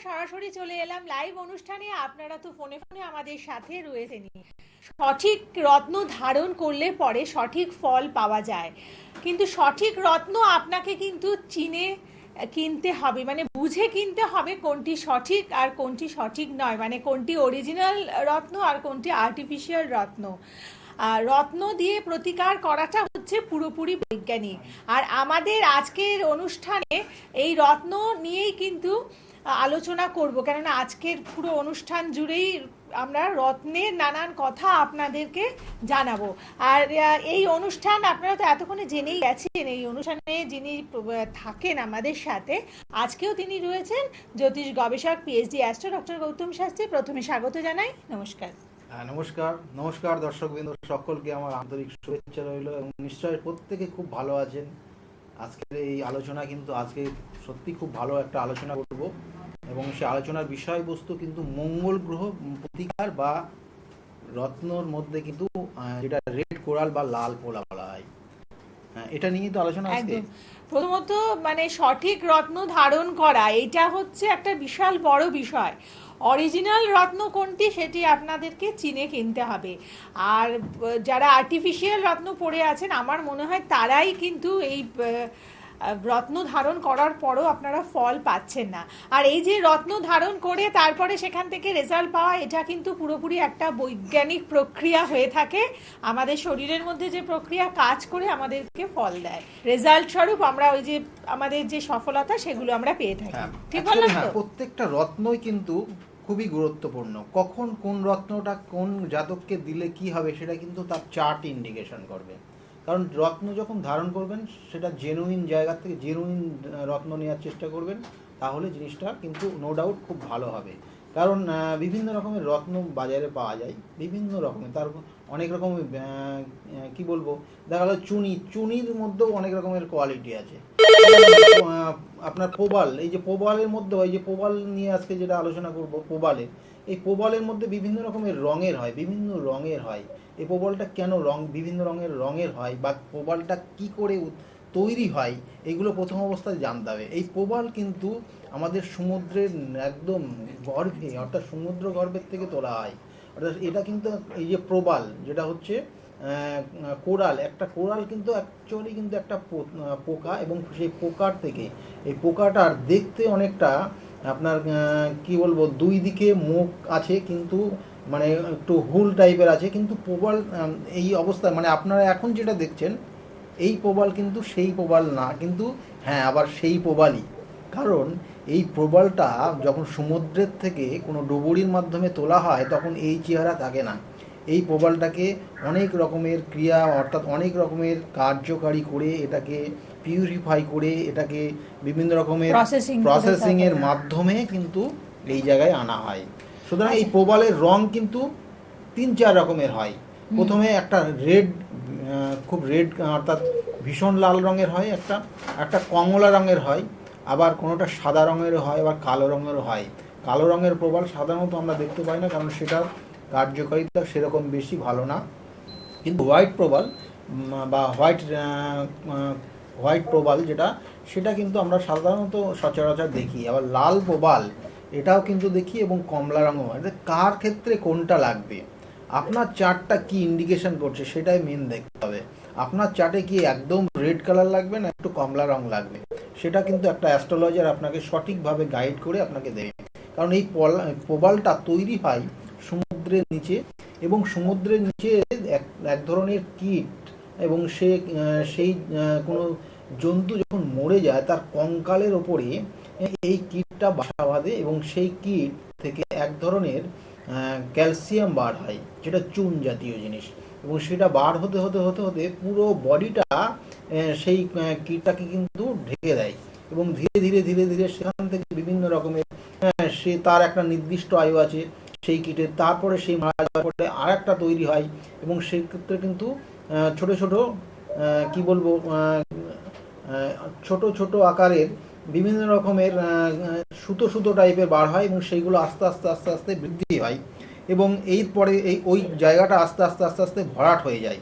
সরাসরি চলে এলাম লাইভ অনুষ্ঠানে। আপনারা তো ফোনে ফোনে আমাদের সাথে রয়েছেনই। সঠিক রত্ন ধারণ করলে পরে সঠিক ফল পাওয়া যায়, কিন্তু সঠিক রত্ন আপনাকে কিন্তু চিনে কিনতে হবে, মানে বুঝে কিনতে হবে কোনটি সঠিক আর কোনটি সঠিক নয়, মানে কোনটি অরিজিনাল রত্ন আর কোনটি আর্টিফিশিয়াল রত্ন। রত্ন দিয়ে প্রতিকার করাটা হচ্ছে পুরোপুরি বৈজ্ঞানিক। আর আমাদের আজকের অনুষ্ঠানে এই রত্ন নিয়েই কিন্তু আলোচনা করব, কেননা আজকের পুরো অনুষ্ঠান জুড়েই আমরা রত্নের নানান কথা আপনাদেরকে জানাবো। আর এই অনুষ্ঠান আপনারা তো এতক্ষণে জেনেই গেছেন, এই অনুষ্ঠানে যিনি থাকেন আমাদের সাথে আজকেও তিনি রয়েছেন জ্যোতিষ গবেষক PhD astro doctor Gautam Shastri. প্রথমে স্বাগত জানাই, নমস্কার। নমস্কার নমস্কার দর্শকবৃন্দ, সকলকে আমার আন্তরিক শুভেচ্ছা রইল এবং নিশ্চয়ই প্রত্যেকে খুব ভালো আছেন। আজকের এই আলোচনা কিন্তু আজকে সত্যি খুব ভালো একটা আলোচনা করব এবং সেই আলোচনার বিষয়বস্তু কিন্তু মঙ্গল গ্রহ প্রতিকার বা রত্নর মধ্যে কিন্তু যেটা রেড কোরাল বা লাল পোলা বলা হয়, এটা নিয়ে তো আলোচনা আজকে। প্রথমত মানে সঠিক রত্ন ধারণ করা, এটা হচ্ছে একটা বিশাল বড় বিষয়। অরিজিনাল রত্ন কোনটি সেটি আপনাদেরকে চিনে কিনতে হবে। আর যারা আর্টিফিশিয়াল রত্ন পরে আছেন আমার মনে হয় তারাই কিন্তু এই রত্ন ধারণ করার পরও আপনারা ফল পাচ্ছেন না। আর এই যে রত্ন ধারণ করে তারপরে সেখান থেকে রেজাল্ট পাওয়া, এটা কিন্তু পুরোপুরি একটা বৈজ্ঞানিক প্রক্রিয়া হয়ে থাকে। আমাদের শরীরের মধ্যে যে প্রক্রিয়া কাজ করে আমাদেরকে ফল দেয়, রেজাল্ট স্বরূপ আমরা ওই যে আমাদের যে সফলতা সেগুলো আমরা পেয়ে থাকি। ঠিক বললাম তো? প্রত্যেকটা রত্নই কিন্তু খুবই গুরুত্বপূর্ণ। কখন কোন রত্নটা কোন জাতককে দিলে কি হবে সেটা কিন্তু তার চার্ট ইন্ডিকেশন করবে। কারণ রত্ন যখন ধারণ করবেন সেটা জেনুইন জায়গা থেকে জেনুইন রত্ন নেওয়ার চেষ্টা করবেন, তাহলে জিনিসটা কিন্তু নো ডাউট খুব ভালো হবে। কারণ বিভিন্ন রকমের রত্ন বাজারে পাওয়া যায়, বিভিন্ন রকমের, তার অনেক রকমের কি বলবো, দেখা গেল চুনির মধ্যেও অনেক রকমের কোয়ালিটি আছে। আপনার প্রবাল, এই যে প্রবালের মধ্যে, এই যে প্রবাল নিয়ে আজকে যেটা আলোচনা করব, প্রবালের এই প্রবালের মধ্যে বিভিন্ন রকমের রঙের হয়, বিভিন্ন রঙের হয়। এই প্রবালটা কেন বিভিন্ন রঙের হয় বা প্রবালটা কি করে তৈরি হয়, এগুলো প্রথম অবস্থায় জানতে হবে। এই প্রবাল কিন্তু আমাদের সমুদ্রের একদম গর্ভে, অর্থাৎ সমুদ্র গর্ভের থেকে তোলা হয়। অর্থাৎ এটা কিন্তু এই যে প্রবাল যেটা হচ্ছে কোরাল, একটা কোরাল কিন্তু অ্যাকচুয়ালি কিন্তু একটা পোকা, এবং সেই পোকার থেকে এই পোকাটার দেখতে অনেকটা আপনার কি বলবো, দুই দিকে মুখ আছে কিন্তু মানে একটু হুল টাইপের আছে, কিন্তু প্রবাল এই অবস্থা, মানে আপনারা এখন যেটা দেখছেন এই প্রবাল কিন্তু সেই প্রবাল না, কিন্তু হ্যাঁ আবার সেই প্রবালই। কারণ এই প্রবালটা যখন সমুদ্রের থেকে কোনো ডুবুরির মাধ্যমে তোলা হয় তখন এই চেহারা থাকে না। এই প্রবালটাকে অনেক রকমের ক্রিয়া, অর্থাৎ অনেক রকমের কার্যকারী করে এটাকে পিউরিফাই করে এটাকে বিভিন্ন রকমের প্রসেসিংয়ের মাধ্যমে কিন্তু এই জায়গায় আনা হয়। সুতরাং এই প্রবালের রং কিন্তু 3-4 রকমের হয়। প্রথমে একটা রেড, খুব রেড অর্থাৎ ভীষণ লাল রঙের হয়, একটা কমলা রঙের হয়, আবার কোনোটা সাদা রঙেরও হয়, আবার কালো রঙেরও হয়। কালো রঙের প্রবাল সাধারণত আমরা দেখতে পাই না, কারণ সেটার কার্যকারিতা সেরকম বেশি ভালো না। কিন্তু হোয়াইট প্রবাল বা হোয়াইট প্রবাল যেটা, সেটা কিন্তু আমরা সাধারণত সচরাচর দেখি। আবার লাল প্রবাল এটাও কিন্তু দেখি, এবং কমলা রঙও হয়। কার ক্ষেত্রে কোনটা লাগবে, আপনার চার্টটা কি ইন্ডিকেশন করছে সেটাই মেন দেখতে হবে। আপনার চার্টে কি একদম রেড কালার লাগবে না একটু কমলা রং লাগবে, সেটা কিন্তু একটা অ্যাস্ট্রোলজার আপনাকে সঠিকভাবে গাইড করে আপনাকে দেবে। কারণ এই প্রবালটা তৈরি হয় সমুদ্রের নিচে, এবং সমুদ্রের নিচে এক ধরনের কীট, এবং সেই কোনো জন্তু যখন মরে যায় তার কঙ্কালের ওপরে এই কীটটা বাসা বাঁধে, এবং সেই কীট থেকে এক ধরনের ক্যালসিয়াম বার হয়, যেটা চুন জাতীয় জিনিস, এবং সেটা বার হতে হতে হতে হতে পুরো বডিটা সেই কীটটাকে কিন্তু ঢেকে দেয়, এবং ধীরে ধীরে ধীরে ধীরে সেখান থেকে বিভিন্ন রকমের সে তার একটা নির্দিষ্ট আয়ু আছে সেই কীটের, তারপরে সেই মারা যাওয়ার পরে আর একটা তৈরি হয়, এবং সেই ক্ষেত্রে কিন্তু ছোট ছোট কি বলবো, ছোট ছোট আকারের বিভিন্ন রকমের সুতো সুতো টাইপের বার হয়, এবং সেইগুলো আস্তে আস্তে আস্তে আস্তে বৃদ্ধি হয়, এবং এরপরে ওই জায়গাটা আস্তে আস্তে আস্তে আস্তে ভরাট হয়ে যায়।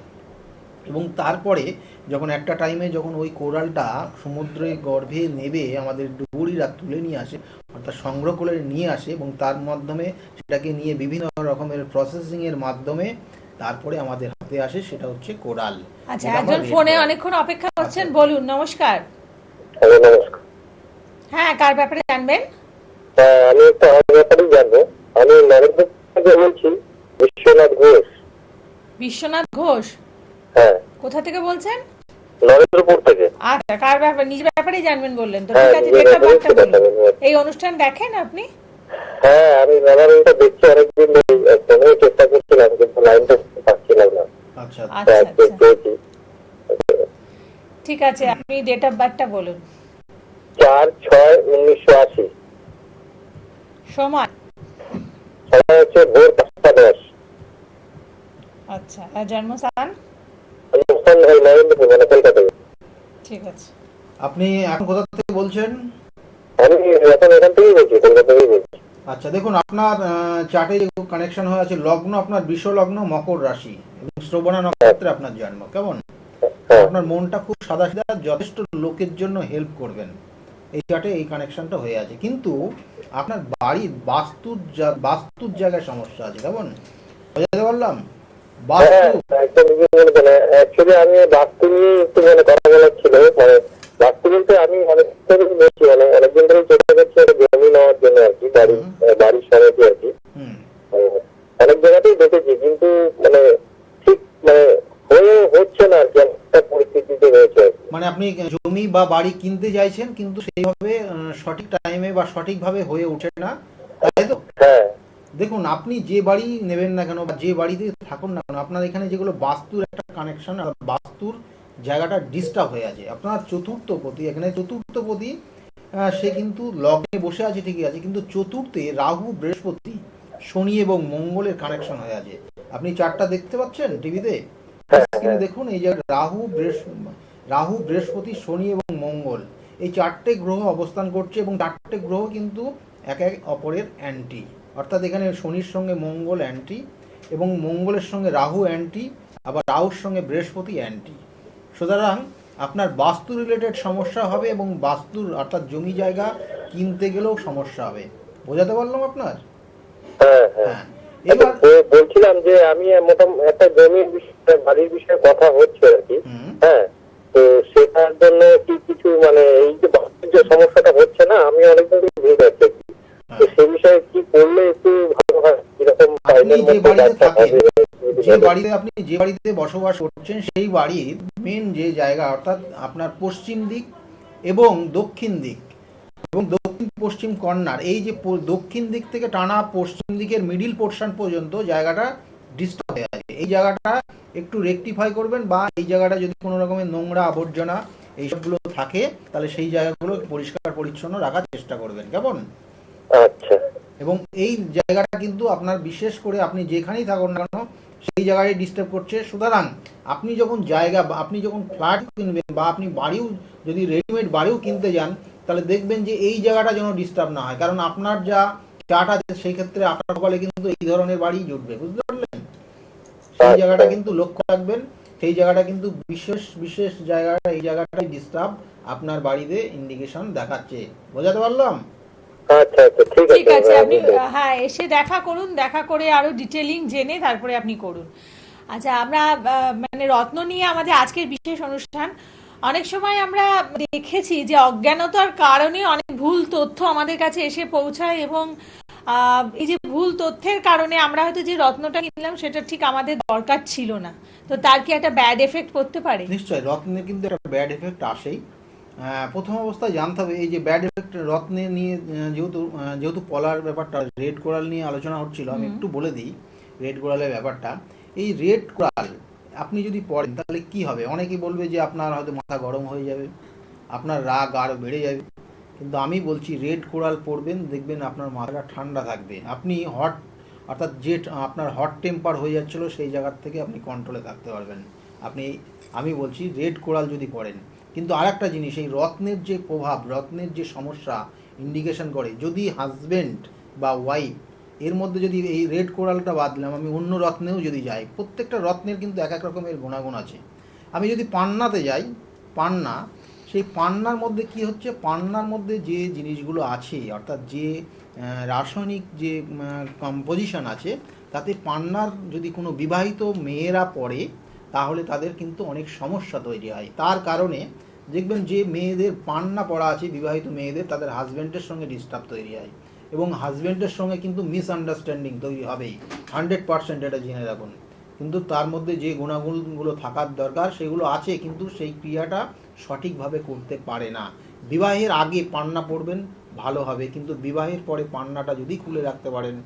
এবং তারপরে যখন একটা টাইমে যখন ওই কোরালটা সমুদ্রের গর্ভে নেবে আমাদের ডুবুরিরা তুলে নিয়ে আসে, অর্থাৎ সংগ্রহ করে নিয়ে আসে এবং তার মাধ্যমে সেটাকে নিয়ে বিভিন্ন রকমের প্রসেসিংয়ের মাধ্যমে তারপরে আমাদের হাতে আসে, সেটা হচ্ছে কোরাল। আচ্ছা, যেটা আমরা একজন red ফোনে coral। অনেকক্ষণ অপেক্ষা করছেন, আচ্ছা। বলুন। নমস্কার। হ্যালো, নমস্কার। হ্যাঁ, কার ব্যাপারে জানবেন? আমি একটা আমার ব্যাপারেই জানবো। আমি নরেন্দ্র থেকে বলছি, বিশ্বনাথ ঘোষ। বিশ্বনাথ ঘোষ? হ্যাঁ, কোথা থেকে বলছেন? নরেন্দ্রপুর থেকে। আচ্ছা, কার ব্যাপারে, নিজের ব্যাপারেই জানবেন বললেন তো, হ্যাঁ, ঠিক আছে। নিজের ডেট অফ ব্যাপারেই বার্থটা সেটা বলুন। জানবো। এই অনুষ্ঠান দেখেন আপনি? হ্যাঁ, আমি ম্যাডামটা দেখছি অনেকদিন ফোনে চেষ্টা করছিলাম, কিন্তু লাইনটা পাচ্ছিলাম না। আচ্ছা তো আচ্ছা আজকে আচ্ছা, পেয়েছি। ঠিক আছে, আপনি ডেট অফ বার্থটা বলুন। 4/6/1980। সময়? সময় হচ্ছে ভোর 5:10। আচ্ছা, আর জন্মস্থান? অনুষ্ঠান হয় নরেন্দ্রপুর, মানে কলকাতায়। ঠিক আছে। আপনি এখন কোথা থেকে বলছেন? আমি এখন এখান থেকেই বলছি, কলকাতা থেকেই বলছি। আচ্ছা, দেখুন আপনার চার্টে যে কানেকশন হয়ে আছে, লগ্ন আপনার বৃষ লগ্ন, মকর রাশি এবং শ্রবণা নক্ষত্রে আপনার জন্ম। কেমন? হ্যাঁ, আপনার মনটা খুব সাদা সিধা, যথেষ্ট লোকের জন্য হেল্প করবেন, এই চার্টে এই কানেকশনটা হয়ে আছে। কিন্তু আপনার বাড়ির বাস্তুর জায়গায় সমস্যা আছে। কেমন বুঝাতে পারলাম? হ্যাঁ, বাস্তু একদম ঠিক বলেছেন। অ্যাকচুয়ালি আমি বাস্তু নিয়ে একটু মানে কথা বলার ছিল। মানে বাস্তু বলতে আমি অনেক ধরে বলছি, মানে অনেকদিন ধরে চেষ্টা করছি একটা জমি নেওয়ার জন্য আর কি, বাড়ির সমিতি আর কি। হুম অনেক জায়গাতেই দেখেছি, কিন্তু মানে ঠিক মানে হয়ে হচ্ছে না আর কি, একটা পরিস্থিতিতে রয়েছে আর কি। মানে আপনি জমি বা বাড়ি কিনতে চাইছেন, কিন্তু সেইভাবে সঠিক টাইমে বা সঠিকভাবে হয়ে ওঠে না, তাই তো? হ্যাঁ, দেখুন, আপনি যে বাড়ি নেবেন না কেন বা যে বাড়িতে থাকুন না কেন, আপনার এখানে যেগুলো বাস্তুর একটা কানেকশন, বাস্তুর জায়গাটা ডিস্টার্ব হয়ে আছে। আপনার চতুর্থপতি, এখানে চতুর্থপতি সে কিন্তু লগ্নে বসে আছে, ঠিকই আছে, কিন্তু চতুর্থে রাহু, বৃহস্পতি, শনি এবং মঙ্গলের কানেকশন হয়ে আছে। আপনি চারটা দেখতে পাচ্ছেন টিভিতে? স্ক্রিনে দেখুন, এই যে রাহু, বৃহস্পতি, শনি এবং মঙ্গল, এই চারটে গ্রহ অবস্থান করছে এবং চারটে গ্রহ কিন্তু এক এক অপরের অ্যান্টি। অর্থাৎ এখানে শনির সঙ্গে মঙ্গল অ্যান্টি এবং মঙ্গলের সঙ্গে রাহু অ্যান্টি, আবার রাহুর সঙ্গে বৃহস্পতি অ্যান্টি। সুতরাং আপনার বাস্তু রিলেটেড সমস্যা হবে এবং বাস্তুর অর্থাৎ জমি জায়গা কিনতে গেলেও সমস্যা হবে। বোঝাতে পারলাম আপনার? হ্যাঁ, হ্যাঁ। হ্যাঁ। এবার বলছিলাম যে আমি মোটামুটি একটা জমির বিষয়ে, বাড়ির বিষয়ে কথা হচ্ছে আর কি। হ্যাঁ, তো সেটার জন্য কি কিছু মানে এই যে বাস্তুর যে সমস্যাটা হচ্ছে না, আমি অনেকদিন ধরে ভেবে যাচ্ছি, তো সেই বিষয়ে কি করলে একটু ভালো হয়, কিরকম আপনি যে বাড়িতে থাকেন, হবে। যে বাড়িতে বসবাস করছেন, সেই বাড়ির মেন যে জায়গা, অর্থাৎ আপনার পশ্চিম দিক এবং দক্ষিণ দিক এবং দক্ষিণ পশ্চিম কর্নার, এই যে দক্ষিণ দিক থেকে টানা পশ্চিম দিকের মিডিল পোর্শন পর্যন্ত জায়গাটা ডিস্টার্ব হয়ে আছে। এই জায়গাটা একটু রেকটিফাই করবেন, বা এই জায়গাটা যদি কোনো রকমের নোংরা আবর্জনা এইসবগুলো থাকে, তাহলে সেই জায়গাগুলো পরিষ্কার পরিচ্ছন্ন রাখার চেষ্টা করবেন। কেমন? আচ্ছা। এবং এই জায়গাটা কিন্তু আপনার, বিশেষ করে আপনি যেখানেই থাকুন না কেন, সেই জায়গায় ডিস্টার্ব করছে। সুতরাং আপনি যখন আপনি যখন ফ্ল্যাট কিনবেন বা আপনি বাড়িও যদি রেডিমেড বাড়িও কিনতে যান, তাহলে দেখবেন যে এই জায়গাটা যেন ডিস্টার্ব না হয়, কারণ আপনার যা চার্ট আছে সেই ক্ষেত্রে আপনার বলে কিন্তু এই ধরনের বাড়ি জুটবে। বুঝতে পারলেন? সেই জায়গাটা কিন্তু লক্ষ্য রাখবেন। সেই জায়গাটা কিন্তু বিশেষ বিশেষ জায়গাটা, এই জায়গাটাই ডিস্টার্ব আপনার বাড়িতে ইন্ডিকেশন দেখাচ্ছে। বোঝাতে পারলাম? আচ্ছা আচ্ছা, ঠিক আছে, আপনি হ্যাঁ এসে দেখা করুন, দেখা করে আরো ডিটেইলিং জেনে তারপরে আপনি করুন। আচ্ছা, আমরা মানে রত্ন নিয়ে আমাদের আজকের বিশেষ অনুষ্ঠান। অনেক সময় আমরা দেখেছি যে অজ্ঞানতার কারণে অনেক ভুল তথ্য আমাদের কাছে এসে পৌঁছায়, এবং এই যে ভুল তথ্যের কারণে আমরা হয়তো যে রত্নটা কিনলাম সেটা ঠিক আমাদের দরকার ছিল না। তো তার কি একটা ব্যাড এফেক্ট পড়তে পারে? নিশ্চয়ই, রত্নের কিন্তু একটা ব্যাড এফেক্ট আসেই। প্রথম অবস্থায় জানতে হবে এই যে ব্যাড এফেক্ট রত্নে নিয়ে, যেহেতু পলার ব্যাপারটা, রেড কোরাল নিয়ে আলোচনা হচ্ছিল, আমি একটু বলে দিই রেড কোরালের ব্যাপারটা। এই রেড কোরাল আপনি যদি পড়েন তাহলে কি হবে? অনেকেই বলবে যে আপনার হয়তো মাথা গরম হয়ে যাবে, আপনার রাগ আরও বেড়ে যাবে। কিন্তু আমি বলছি রেড কোরাল পড়বেন, দেখবেন আপনার মাথাটা ঠান্ডা থাকবে। আপনি অর্থাৎ যে আপনার হট টেম্পার হয়ে যাচ্ছিলো সেই জায়গার থেকে আপনি কন্ট্রোলে থাকতে পারবেন। আমি বলছি রেড কোরাল যদি পড়েন। কিন্তু আর একটা জিনিস, এই রত্নের যে প্রভাব, রত্নের যে সমস্যা ইন্ডিকেশন করে, যদি হাজবেন্ড বা ওয়াইফ এর মধ্যে যদি এই রেড কোরালটা বাদ দিলাম, আমি অন্য রত্নেও যদি যাই, প্রত্যেকটা রত্নের কিন্তু এক এক রকমের গুণাগুণ আছে। আমি যদি পান্নাতে যাই, পান্না সেই পান্নার মধ্যে কি হচ্ছে, পান্নার মধ্যে যে জিনিসগুলো আছে অর্থাৎ যে রাসায়নিক যে কম্পোজিশন আছে, তাতে পান্নার যদি কোনো বিবাহিত মেয়েরা পড়ে তাহলে তাদের কিন্তু অনেক সমস্যা তৈরি হয়। তার কারণে দেখবেন যে মেয়েদের পান্না পড়া আছে বিবাহিত মেয়েদের, তাদের হাজব্যান্ডের সঙ্গে ডিস্টার্ব তৈরি হয় এবং হাজব্যান্ডের সঙ্গে কিন্তু মিসআন্ডারস্ট্যান্ডিং তৈরি হবেই, 100% এটা জেনে রাখুন। কিন্তু তার মধ্যে যে গুণাগুণগুলো থাকার দরকার সেগুলো আছে, কিন্তু সেই ক্রিয়াটা সঠিকভাবে করতে পারে না। বিবাহের আগে পান্না পড়বেন ভালো হবে, কিন্তু বিবাহের পরে পান্নাটা যদি খুলে রাখতে পারেন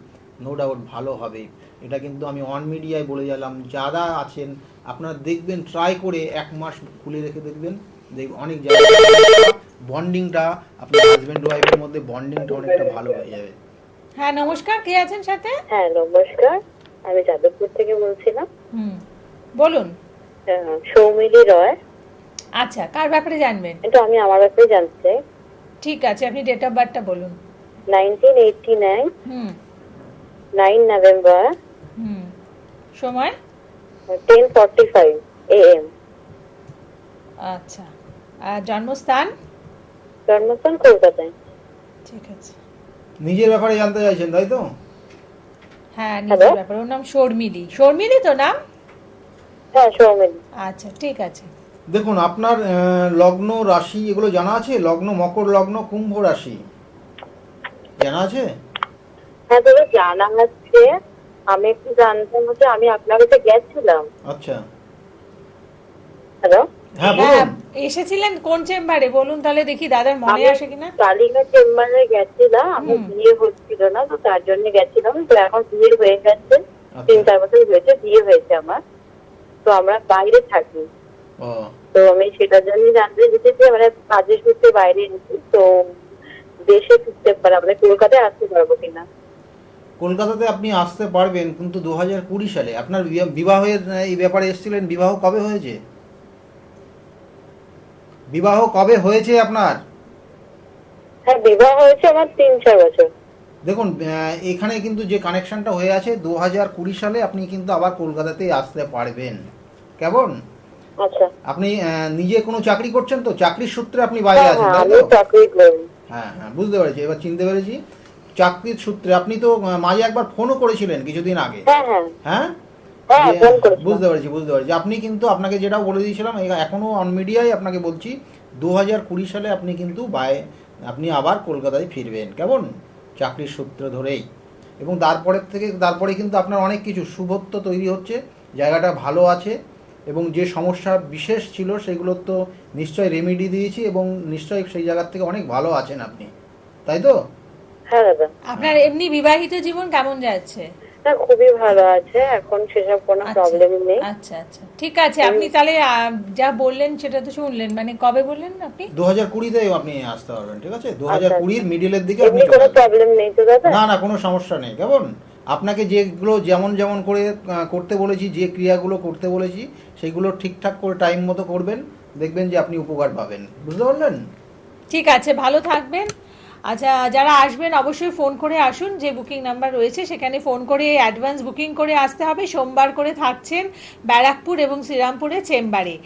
নো ডাউট ভালো হবে। এটা কিন্তু আমি অন মিডিয়ায় বলে গেলাম, যারা আছেন আপনারা দেখবেন, ট্রাই করে 1 মাস খুলে রেখে দেখবেন, অনেক জায়গায় বন্ডিংটা আপনার হাজব্যান্ড ওয়াইফের মধ্যে বন্ডিংটা অনেকটা ভালো হয়ে যাবে। হ্যাঁ নমস্কার, কে আছেন সাথে? হ্যাঁ নমস্কার, আমি যাদবপুর থেকে বলছিলাম। বলুন। সৌমিলি রয়। আচ্ছা, কার ব্যাপারে জানবেন? এটা আমি আমার ব্যাপারে জানতে চাই। ঠিক আছে, আপনি ডেট অফ বার্থটা বলুন। 1989, 9 নভেম্বর, সময় 10:45 AM। আচ্ছা, আর জন্মস্থান? জন্মস্থান কলকাতায়। ঠিক আছে। নিজের ব্যাপারে জানতে চাইছেন তাই তো? হ্যাঁ নিজের ব্যাপারে। ওর নাম শর্মিলি। শর্মিলি তো নাম? হ্যাঁ সৌমিলি। আচ্ছা ঠিক আছে। দেখুন আপনার লগ্ন রাশি এগুলো জানা আছে? লগ্ন মকর লগ্ন, কুম্ভ রাশি জানা আছে? হ্যাঁ তবে জানা আছে, আমি একটু জানতাম হচ্ছে, আমি আপনার কাছে গেছিলাম। আচ্ছা হ্যালো। হ্যাঁ বলুন। এসেছিলেন কোন চেম্বারে বলুন তাহলে দেখি দাদার মনে আসে কিনা। কালীঘাট চেম্বারে গেছিলাম, আমার বিয়ে হচ্ছিল না তো তার জন্য গেছিলাম। তো এখন বিয়ে হয়ে গেছে, 3-4 বছর হয়েছে বিয়ে হয়েছে আমার। তো আমরা বাইরে থাকি, তো আমি সেটার জন্য জানতে যেতেছি, মানে কাজের সূত্রে বাইরে এসেছি, তো দেশে ফিরতে পারে, আমরা কলকাতায় আসতে পারবো কিনা? কলকাতাতে আপনি আসতে পারবেন, কিন্তু 2020 সালে আপনার বিবাহের এই ব্যাপারে এসেছিলেন। বিবাহ কবে হয়েছে? বিবাহ কবে হয়েছে আপনার? হ্যাঁ বিবাহ হয়েছে আমার 3-4 বছর। দেখুন এখানে কিন্তু যে কানেকশনটা হয়ে আছে 2020 সালে আপনি কিন্তু আবার কলকাতাতে আসতে পারবেন। কেমন? আচ্ছা। আপনি নিজে কোনো চাকরি করছেন তো? চাকরির সূত্রে আপনি বাইরে আছেন তাই আমি তো? চাকরি করি। হ্যাঁ হ্যাঁ বুঝতে পেরেছি, এবার চিনতে পেরেছি। চাকরির সূত্রে আপনি তো মাঝে একবার ফোনও করেছিলেন কিছুদিন আগে। হ্যাঁ হ্যাঁ হ্যাঁ হ্যাঁ ফোন করেছি। বুঝতে পেরেছি বুঝতে পেরেছি। আপনি কিন্তু, আপনাকে যেটা বলে দিয়েছিলাম এখনো অন মিডিয়ায় আপনাকে বলছি, 2020 সালে আপনি কিন্তু আপনি আবার কলকাতায় ফিরবেন। কেমন? চাকরির সূত্র ধরেই। এবং তারপরে কিন্তু আপনার অনেক কিছু শুভত্ব তৈরি হচ্ছে, জায়গাটা ভালো আছে, এবং যে সমস্যা বিশেষ ছিল সেগুলোর তো নিশ্চয়ই রেমেডি দিয়েছি, এবং নিশ্চয়ই সেই জায়গার থেকে অনেক ভালো আছেন আপনি, তাই তো? হ্যাঁ দাদা। আপনার এমনি বিবাহিত জীবন কেমন যাচ্ছে? না খুবই ভালো আছে, এখন সেসব কোনো প্রবলেম নেই। আচ্ছা আচ্ছা ঠিক আছে। আপনি তাহলে যা বললেন সেটা তো শুনলেন, মানে কবে বললেন আপনি? 2020-তে আপনি আসতে পারবেন, ঠিক আছে? 2020-র মিডিলের দিকে আপনি কোনো প্রবলেম নেই তো দাদা? না না কোনো সমস্যা নেই। কেমন? আপনাকে যেগুলো যেমন যেমন করে করতে বলেছি, যে ক্রিয়াগুলো করতে বলেছি সেগুলো ঠিকঠাক করে টাইম মতো করবেন, দেখবেন যে আপনি উপকার পাবেন। বুঝতে পারলেন? ঠিক আছে, ভালো থাকবেন। আচ্ছা, যারা আসবেন অবশ্যই ফোন করে আসুন, যে বুকিং নাম্বার রয়েছে সেখানে ফোন করে অ্যাডভান্স বুকিং করে আসতে হবে। সোমবার করে থাকছেন ব্যারাকপুর এবং শ্রীরামপুরে চেম্বারে।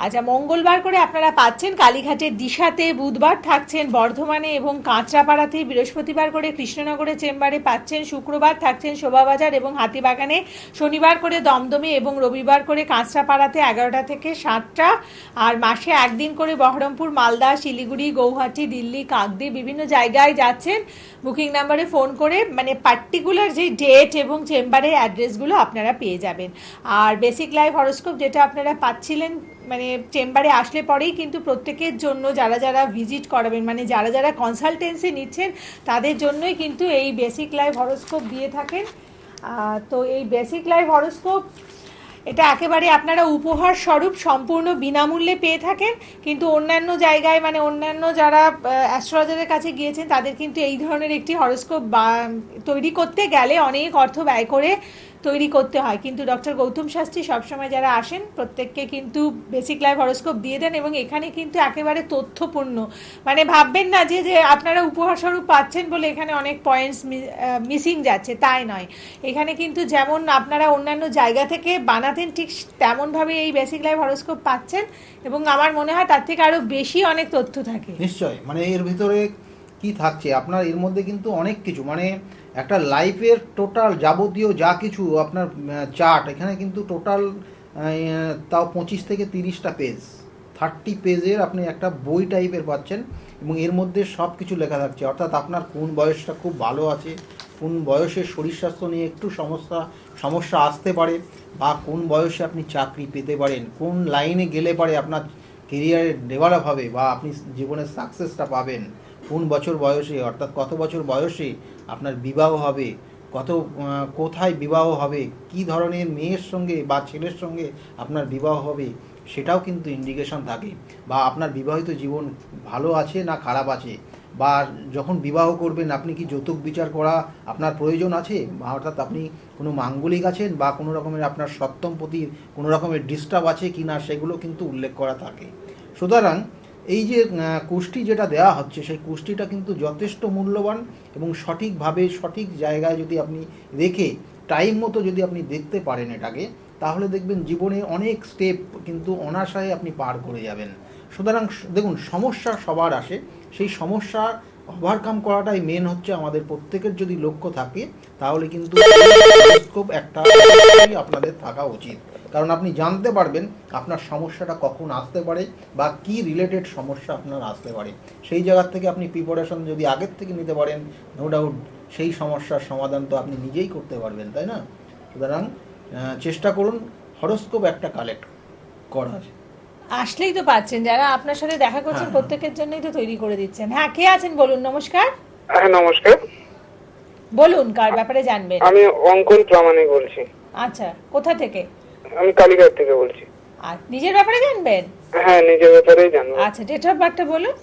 আচ্ছা, মঙ্গলবার করে আপনারা পাচ্ছেন কালীঘাটের দিশাতে, বুধবার থাকছেন বর্ধমানে এবং কাঁচরাপাড়াতে, বৃহস্পতিবার করে কৃষ্ণনগরে চেম্বারে পাচ্ছেন, শুক্রবার থাকছেন শোভাবাজার এবং হাতিবাগানে, শনিবার করে দমদমে এবং রবিবার করে কাঁচরাপাড়াতে 11টা থেকে 7টা, আর মাসে একদিন করে বহরমপুর, মালদা, শিলিগুড়ি, গৌহাটি, দিল্লি, কাকদ্বীপ বিভিন্ন জায়গায় যাচ্ছেন। বুকিং নাম্বারে ফোন করে মানে পার্টিকুলার যে ডেট এবং চেম্বারের অ্যাড্রেসগুলো আপনারা পেয়ে যাবেন। আর বেসিক লাইভ হরোস্কোপ যেটা আপনারা পাচ্ছিলেন মানে চেম্বারে আসলে পরেই কিন্তু প্রত্যেকের জন্য, যারা যারা ভিজিট করাবেন মানে যারা যারা কনসালটেন্সি নিচ্ছেন তাদের জন্যই কিন্তু এই বেসিক লাইভ হরোস্কোপ দিয়ে থাকেন। তো এই বেসিক লাইভ হরোস্কোপ এটা একেবারে আপনারা উপহার স্বরূপ সম্পূর্ণ বিনামূল্যে পেয়ে থাকেন, কিন্তু অন্যান্য জায়গায় মানে অন্যান্য যারা অ্যাস্ট্রোলজারের কাছে গিয়েছেন তাদের কিন্তু এই ধরনের একটি হরোস্কোপ তৈরি করতে গেলে অনেক অর্থ ব্যয় করে তৈরি করতে হয়, কিন্তু ডক্টর গৌতম শাস্ত্রী সবসময় যারা আসেন প্রত্যেককে কিন্তু বেসিক লাইফ হরোস্কোপ দিয়ে দেন, এবং এখানে কিন্তু একেবারে তথ্যপূর্ণ, মানে ভাববেন না যে যে আপনারা উপহারস্বরূপ পাচ্ছেন বলে এখানে অনেক পয়েন্টস মিসিং যাচ্ছে, তাই নয়। এখানে কিন্তু যেমন আপনারা অন্যান্য জায়গা থেকে বানাতেন ঠিক তেমনভাবে এই বেসিক লাইফ হরোস্কোপ পাচ্ছেন, এবং আমার মনে হয় তার থেকে আরও বেশি অনেক তথ্য থাকে। নিশ্চয়, মানে এর ভিতরে কি থাকছে আপনার, এর মধ্যে কিন্তু অনেক কিছু, মানে একটা লাইফের টোটাল যাবতীয় যা কিছু আপনার চার্ট এখানে কিন্তু টোটাল তাও 25 থেকে 30টা পেজ, 30 পেজের আপনি একটা বই টাইপের পাচ্ছেন, এবং এর মধ্যে সব কিছু লেখা থাকছে। অর্থাৎ আপনার কোন বয়সটা খুব ভালো আছে, কোন বয়সে শরীর স্বাস্থ্য নিয়ে একটু সমস্যা আসতে পারে, বা কোন বয়সে আপনি চাকরি পেতে পারেন, কোন লাইনে গেলে পারে আপনার কেরিয়ারে ডেভেলপ হবে বা আপনি জীবনের সাকসেসটা পাবেন, কোন বছর বয়সে, অর্থাৎ কত বছর বয়সে আপনার বিবাহ হবে, কোথায় বিবাহ হবে, কি ধরনের মেয়ের সঙ্গে বা ছেলের সঙ্গে আপনার বিবাহ হবে, সেটাও কিন্তু ইন্ডিকেশন থাকে। বা আপনার বিবাহিত জীবন ভালো আছে না খারাপ আছে, বা যখন বিবাহ করবেন আপনি কি যৌতুক বিচার করা আপনার প্রয়োজন আছে, অর্থাৎ আপনি কোনো মাঙ্গলিক আছেন বা কোনো রকমের আপনার সপ্তমপতির কোনো রকমের ডিস্টার্ব আছে কি না, সেগুলো কিন্তু উল্লেখ করা থাকে। সুতরাং এই যে কুষ্টি যেটা দেওয়া হচ্ছে, সেই কুষ্টিটা কিন্তু যথেষ্ট মূল্যবান, এবং সঠিকভাবে সঠিক জায়গায় যদি আপনি রেখে টাইম মতো যদি আপনি দেখতে পারেন এটাকে, তাহলে দেখবেন জীবনে অনেক স্টেপ কিন্তু অনায়াসে আপনি পার করে যাবেন। সুতরাং দেখুন, সমস্যা সবার আসে, সেই সমস্যা ওভারকাম করাটাই মেন হচ্ছে আমাদের প্রত্যেকের যদি লক্ষ্য থাকে, তাহলে কিন্তু একটা আপনাদের থাকা উচিত। কারণ আপনি জানতে পারবেন আপনার সমস্যাটা কখন আসতে পারে বা কি রিলেটেড সমস্যা আপনার আসতে পারে। সেই জায়গার থেকে আপনি প্রিপারেশন যদি আগের থেকে নিতে পারেন, নো ডাউট সেই সমস্যার সমাধান তো আপনি নিজেই করতে পারবেন, তাই না? সুতরাং চেষ্টা করুন হরোস্কোপ একটা কালেক্ট করার। আসলেই তো পাচ্ছেন, যারা আপনার সাথে দেখা করছেন প্রত্যেকের জন্যই তো তৈরি করে দিচ্ছেন। হ্যাঁ, কে আছেন বলুন। নমস্কার। হ্যাঁ নমস্কার, বলুন কার ব্যাপারে জানবেন। আমি অঙ্কন প্রামাণিক বলছি। আচ্ছা, কোথা থেকে? আমি কালীঘাট থেকে বলছি। আর নিজের ব্যাপারে জানবেন? হ্যাঁ নিজের ব্যাপারেই জানবো। আচ্ছা, ডেট অফ বার্থটা বলুন।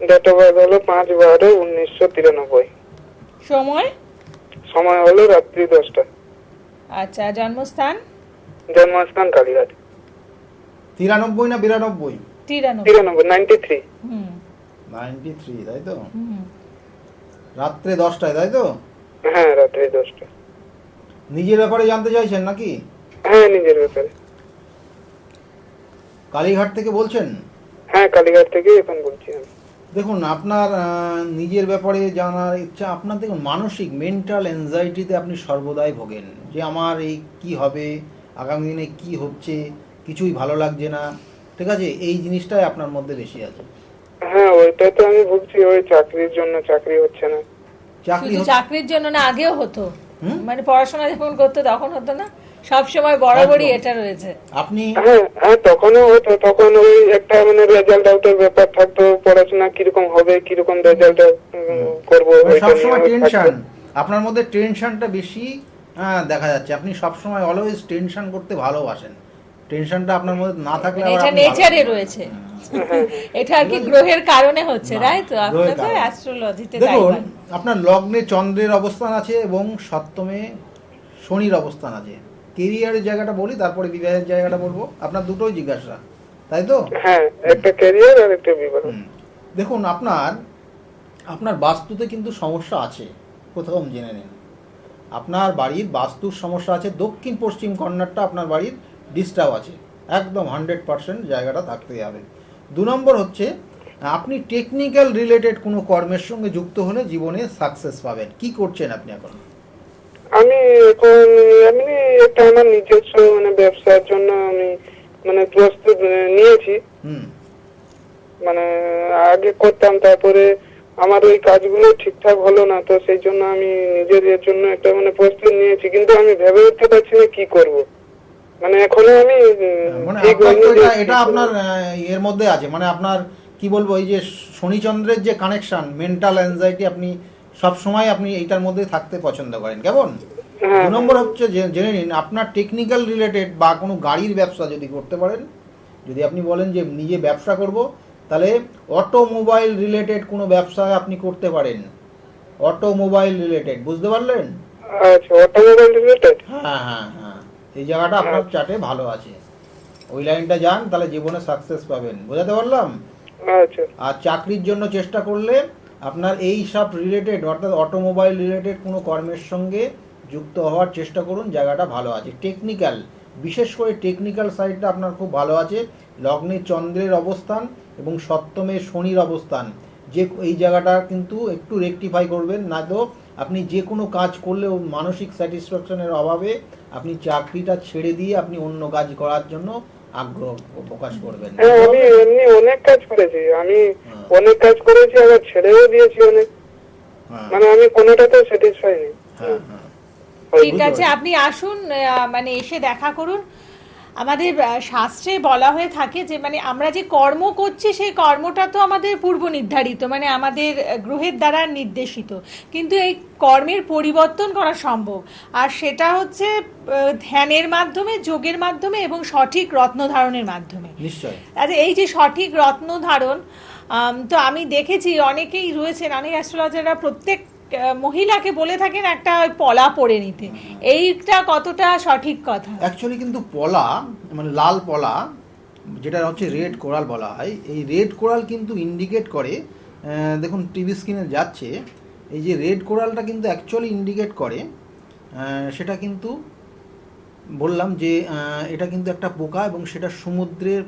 ডেট অফ বার্থ হলো 5/12/1993। সময়? সময় হলো রাত্রি 10টা। আচ্ছা, জন্মস্থান? জন্মস্থান কালীঘাট। 93 না 92? 93। হুম, 93, তাই তো? হুম। রাত্রে 10টায়, তাই তো? হ্যাঁ রাত্রি 10টা। নিজের ব্যাপারে জানতে চাইছেন নাকি? হ্যাঁ নিজের ব্যাপারে। কালীঘাট থেকে বলছেন? হ্যাঁ কালীঘাট থেকে এখন বলছি আমি। দেখুন, আপনার নিজের ব্যাপারে জানার ইচ্ছা, আপনার দেখুন মানসিক মেন্টাল অ্যাংজাইটিতে আপনি সর্বদাই ভোগেন, যে আমার এই কি হবে, আগামী দিনে কি হচ্ছে, কিছুই ভালো লাগছে না, ঠিক আছে? এই জিনিসটাই আপনার মধ্যে বেশি আছে। হ্যাঁ ওইটা তো আমি ভুগছি, ওই চাকরির জন্য চাকরি হচ্ছে না। চাকরি শুধু চাকরির জন্য না, আগেও হতো, হুম? মানে পড়াশোনা যখন করতো তখন হতো না, সব সময় বরাবরই একদম। এটা রয়েছে। আপনি হ্যাঁ তখনও হতো, তখন ওই একটা মানে রেজাল্ট আউটের ব্যাপার থাকতো, পড়াশোনা কিরকম হবে, কিরকম রেজাল্ট করবো, সবসময় টেনশন, আপনার মধ্যে টেনশনটা বেশি দেখা যাচ্ছে। আপনি সবসময় অলওয়েজ টেনশন করতে ভালোবাসেন, টেনশনটা আপনার মধ্যে না থাকলে আবার এটা আপনি নেচারে ভালো- রয়েছে, এটা আর কি গ্রহের কারণে হচ্ছে, না, তাই তো? গ্রহের আপনাদের কারণে। অ্যাস্ট্রোলজিতে তাই দেখুন, বলে। আপনার লগ্নে চন্দ্রের অবস্থান আছে এবং সপ্তমে শনির অবস্থান আছে। কেরিয়ারের জায়গাটা বলি, তারপরে বিবাহের জায়গাটা বলবো। আপনার দুটোই জিজ্ঞাসা, তাই তো? হ্যাঁ একটা ক্যারিয়ার আর একটা বিবাহ। দেখুন, আপনার বাস্তুতে কিন্তু সমস্যা আছে, প্রথম জেনে নিন। আপনার বাড়ির বাস্তুর সমস্যা আছে, দক্ষিণ পশ্চিম কর্নারটা আপনার বাড়ির ডিস্টার্ব আছে, একদম 100% জায়গাটা থাকতে হবে। 2 নম্বর হচ্ছে, আপনি টেকনিক্যাল রিলেটেড কোনো কর্মের সঙ্গে যুক্ত হলে জীবনে সাকসেস পাবেন। কি করছেন আপনি এখন? আমি এখন এমনি একটা আমার নিজস্ব মানে ব্যবসার জন্য আমি মানে প্রস্তুত নিয়েছি। মানে আগে করতাম, তারপরে আমার ওই কাজগুলো ঠিকঠাক হলো না, তো সেই জন্য আমি নিজের এর জন্য একটা মানে প্রস্তুত নিয়েছি, কিন্তু আমি ভেবে উঠতে পারছি না কি করব। মানে এখনো আমি মানে ঠিক হয়নি যে এটা আপনার এর মধ্যে আছে, মানে আপনার কি বলবো, এই যে শনিচন্দ্রের যে কানেকশন, মেন্টাল অ্যাংজাইটি, আপনি সব সময় আপনি এইটার মধ্যে থাকতে পছন্দ করেন, কেমন? 2 নম্বর হচ্ছে জেনে নিন, আপনার টেকনিক্যাল রিলেটেড বা কোনো গাড়ির ব্যবসা যদি করতে পারেন, যদি আপনি বলেন যে নিজে ব্যবসা করব, তাহলে অটোমোবাইল রিলেটেড কোনো ব্যবসা আপনি করতে পারেন। অটোমোবাইল রিলেটেড, বুঝতে পারলেন? আচ্ছা, অটোমোবাইল রিলেটেড। হ্যাঁ হ্যাঁ হ্যাঁ, এই জায়গাটা আপনার চার্টে ভালো আছে, ওই লাইনটা যান, তাহলে জীবনে সাকসেস পাবেন। বোঝাতে পারলাম? আচ্ছা আর চাকরির জন্য চেষ্টা করলে আপনার এই সব রিলেটেড, অর্থাৎ অটোমোবাইল রিলেটেড কোনো কর্মের সঙ্গে যুক্ত হওয়ার চেষ্টা করুন, জায়গাটা ভালো আছে। টেকনিক্যাল, বিশেষ করে টেকনিক্যাল সাইডটা আপনার খুব ভালো আছে। লগ্নে চন্দ্রের অবস্থান এবং সপ্তমে শনির অবস্থান, যে এই জায়গাটা কিন্তু একটু রেকটিফাই করবেন, না তো আপনি যে কোনো কাজ করলেও মানসিক স্যাটিসফ্যাকশনের অভাবে আপনি চাকরিটা ছেড়ে দিয়ে আপনি অন্য কাজ করার জন্য আগ্রহ প্রকাশ করবেন। হ্যাঁ, আমি এমনি অনেক কাজ করেছি, আবার ছেড়েও দিয়েছি অনেক, মানে আমি কোনোটাতে স্যাটিসফাই নেই। ঠিক আছে, আপনি আসুন, মানে এসে দেখা করুন। আমাদের শাস্ত্রে বলা হয়ে থাকে যে মানে আমরা যে কর্ম করছি সেই কর্মটা তো আমাদের পূর্ব নির্ধারিত, মানে আমাদের গ্রহের দ্বারা নির্দেশিত, কিন্তু এই কর্মের পরিবর্তন করা সম্ভব, আর সেটা হচ্ছে ধ্যানের মাধ্যমে, যোগের মাধ্যমে এবং সঠিক রত্ন ধারণের মাধ্যমে। নিশ্চয়। আচ্ছা, এই যে সঠিক রত্ন ধারণ, তো আমি দেখেছি অনেকেই রয়েছেন, অনেক অ্যাস্ট্রোলজাররা প্রত্যেক মহিলাকে বলে থাকেন একটা পলা পরে নিতে, এইটা কতটা সঠিক কথা? অ্যাকচুয়ালি কিন্তু পলা মানে লাল পলা, যেটা হচ্ছে রেড কোরাল বলা হয়, এই রেড কোরাল কিন্তু ইন্ডিকেট করে, দেখুন টিভি স্ক্রিনে যাচ্ছে, এই যে রেড কোরালটা কিন্তু অ্যাকচুয়ালি ইন্ডিকেট করে, সেটা কিন্তু বললাম যে এটা কিন্তু একটা পোকা, এবং সেটা সমুদ্রের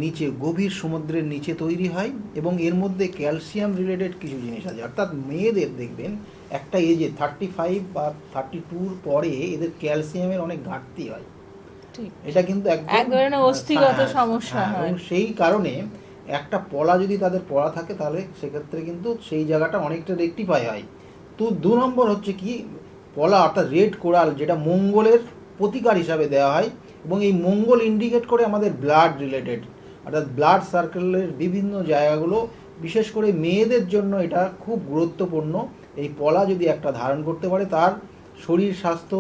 নিচে, গভীর সমুদ্রের নিচে তৈরি হয়, এবং এর মধ্যে ক্যালসিয়াম রিলেটেড কিছু জিনিস আছে। অর্থাৎ মেয়েদের দেখবেন একটা এজে 35 বা 32 পরে এদের ক্যালসিয়ামের অনেক ঘাটতি হয়। এটা কিন্তু এক ধরনের অস্থিগত সমস্যা হয়, এবং সেই কারণে একটা পলা যদি তাদের পড়া থাকে তাহলে সেক্ষেত্রে কিন্তু সেই জায়গাটা অনেকটা রেকটিফাই হয়। তো 2 নম্বর হচ্ছে কি, পলা অর্থাৎ রেড কোরাল, যেটা মঙ্গলের প্রতিকার হিসাবে দেওয়া হয়, এবং এই মঙ্গল ইন্ডিকেট করে আমাদের ব্লাড রিলেটেড, অর্থাৎ ব্লাড সার্কেলের বিভিন্ন জায়গাগুলো, বিশেষ করে মেয়েদের জন্য এটা খুব গুরুত্বপূর্ণ। এই পলা যদি একটা ধারণ করতে পারে, তার শরীর স্বাস্থ্য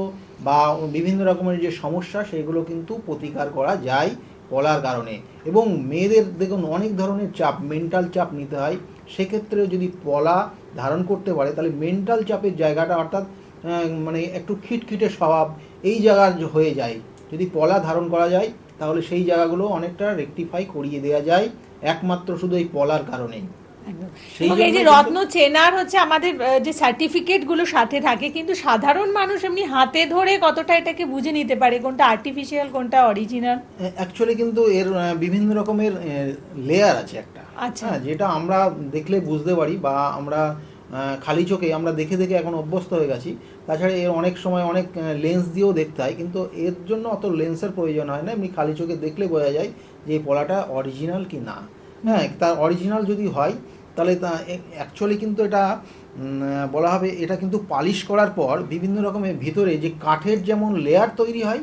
বা বিভিন্ন রকমের যে সমস্যা সেগুলো কিন্তু প্রতিকার করা যায় পলার কারণে। এবং মেয়েদের দেখুন অনেক ধরনের চাপ, মেন্টাল চাপ নিতে হয়, সেক্ষেত্রে যদি পলা ধারণ করতে পারে তাহলে মেন্টাল চাপের জায়গাটা, অর্থাৎ মানে একটু খিটখিটে স্বভাব, এই জায়গার হয়ে যায়। যদি পলা ধারণ করা যায় তাহলে সেই জায়গাগুলো অনেকটা রেকটিফাই করিয়ে দেওয়া যায়, একমাত্র শুধু এই পলার কারণেই। এই যে রত্ন চেনার হচ্ছে আমাদের যে সার্টিফিকেট গুলো সাথে থাকে, কিন্তু সাধারণ মানুষ এমনি হাতে ধরে কতটা এটাকে বুঝে নিতে পারে কোনটা আর্টিফিশিয়াল কোনটা অরিজিনাল? অ্যাকচুয়ালি কিন্তু এর বিভিন্ন রকমের লেয়ার আছে একটা, আচ্ছা, যেটা আমরা দেখলে বুঝতে পারি, বা আমরা খালি চোখে আমরা দেখে দেখে এখন অভ্যস্ত হয়ে গেছি। তাছাড়া এর অনেক সময় অনেক লেন্স দিয়েও দেখতে হয়, কিন্তু এর জন্য অত লেন্সের প্রয়োজন হয় না, এমনি খালি চোখে দেখলে বোঝা যায় যে এই পলাটা অরিজিনাল কি না। হ্যাঁ, তার অরিজিনাল যদি হয় তাহলে অ্যাকচুয়ালি কিন্তু এটা বলা হবে, এটা কিন্তু পালিশ করার পর বিভিন্ন রকমের ভিতরে যে কাঠের যেমন লেয়ার তৈরি হয়,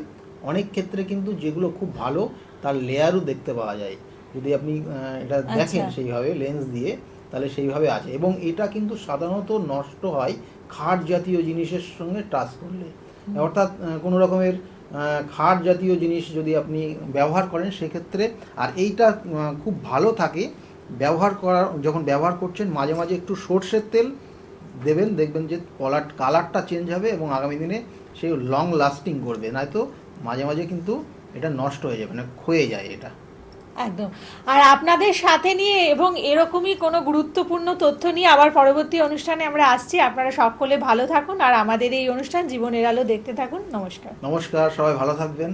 অনেক ক্ষেত্রে কিন্তু যেগুলো খুব ভালো তার লেয়ারও দেখতে পাওয়া যায় যদি আপনি এটা দেখেন সেইভাবে লেন্স দিয়ে, তাহলে সেইভাবে আছে। এবং এটা কিন্তু সাধারণত নষ্ট হয় খাট জাতীয় জিনিসের সঙ্গে টাচ করলে, অর্থাৎ কোনো রকমের খাট জাতীয় জিনিস যদি আপনি ব্যবহার করেন সেক্ষেত্রে। আর এইটা খুব ভালো থাকে ব্যবহার করার, যখন ব্যবহার করছেন মাঝে মাঝে একটু সর্ষের তেল দেবেন, দেখবেন যে কালারটা চেঞ্জ হবে এবং আগামী দিনে সেই লং লাস্টিং করবে, নয়তো মাঝে মাঝে কিন্তু এটা নষ্ট হয়ে যাবে, মানে ক্ষয়ে যায় এটা। একদম। আর আপনাদের সাথে নিয়ে এবং এরকমই কোনো গুরুত্বপূর্ণ তথ্য নিয়ে আবার পরবর্তী অনুষ্ঠানে আমরা আসছি। আপনারা সকলে ভালো থাকুন, আর আমাদের এই অনুষ্ঠান জীবনের আলো দেখতে থাকুন। নমস্কার। নমস্কার, সবাই ভালো থাকবেন।